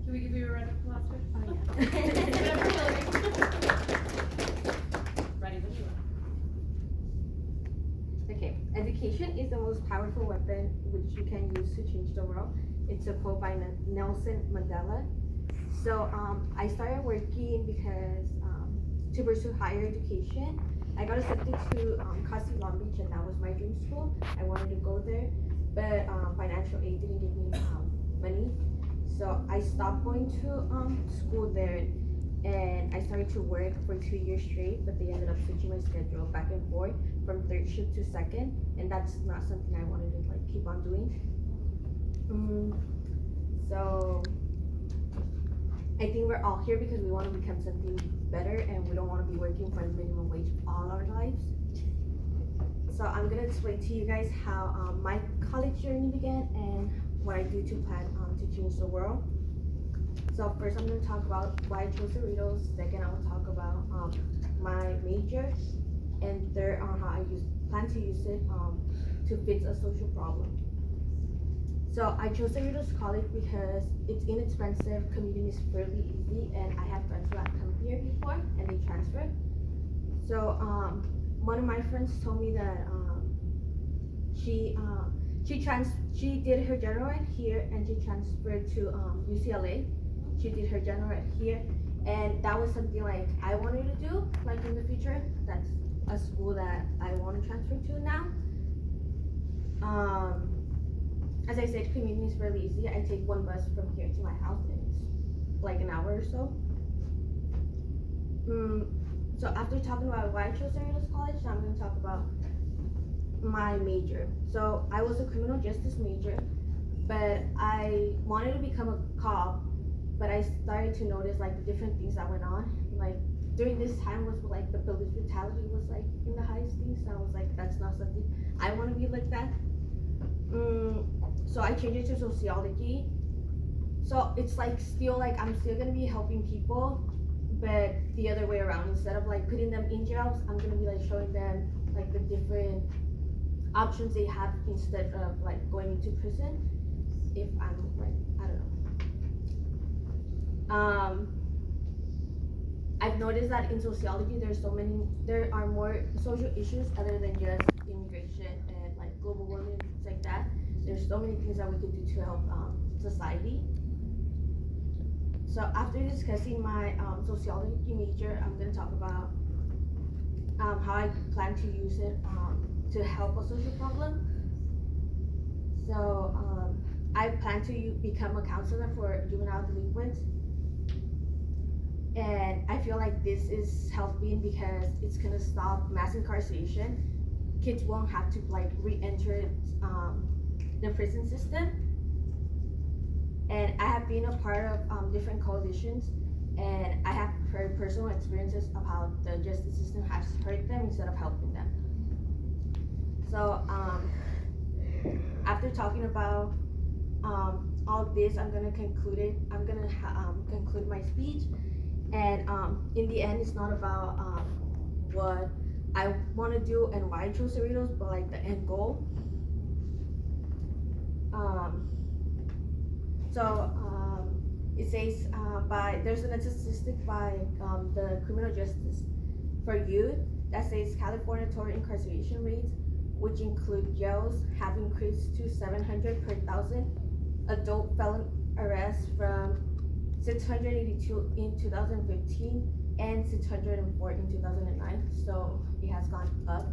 Do we give you a round of applause first? Oh, yeah. Ready when you are. Okay, education is the most powerful weapon which you can use to change the world. It's a quote by Nelson Mandela. So I started working because to pursue higher education. I got accepted to Kasi Long Beach, and that was my dream school. I wanted to go there, but financial aid didn't give me money, so I stopped going to school there, and I started to work for 2 years straight. But they ended up switching my schedule back and forth from third shift to second, and that's not something I wanted to like keep on doing. So I think we're all here because we want to become something better, and we don't want to be working for minimum wage all our lives. So I'm gonna explain to you guys how my college journey began and what I do to plan to change the world. So first I'm gonna talk about why I chose Cerritos. Second, I will talk about my major, and third on how I plan to use it to fix a social problem. So I chose Cerritos College because it's inexpensive, commuting is fairly easy, and I have friends who have come here before and they transferred. So one of my friends told me that she did her general ed here and she transferred to UCLA. She did her general ed here, and that was something like I wanted to do like in the future. That's a school that I want to transfer to now. As I said, commuting is fairly easy. I take one bus from here to my house, and it's like an hour or so. So after talking about why I chose Cerritos College, now I'm going to talk about my major. So I was a criminal justice major, but I wanted to become a cop, but I started to notice like the different things that went on. Like during this time was like the police brutality was like in the highest things. So I was like, that's not something I want to be like that. So I changed it to sociology. So it's like still like I'm still gonna be helping people, but the other way around. Instead of like putting them in jails, I'm gonna be like showing them like the different options they have instead of like going into prison. If I'm like, I don't know. I've noticed that in sociology there are more social issues other than just immigration and like global warming and things like that. There's so many things that we could do to help society. So after discussing my sociology major, I'm going to talk about how I plan to use it to help a social problem. So I plan to become a counselor for juvenile delinquents. And I feel like this is helping because it's going to stop mass incarceration. Kids won't have to like re-enter the prison system. And I have been a part of different coalitions, and I have heard personal experiences of how the justice system has hurt them instead of helping them. So after talking about all this, I'm gonna conclude it. I'm gonna conclude my speech, and in the end, it's not about what I want to do and why I chose Cerritos, but like the end goal. It says there's a statistic by the criminal justice for youth that says California total incarceration rates, which include jails, have increased to 700 per thousand. Adult felon arrests from 682 in 2015 and 604 in 2009. So it has gone up.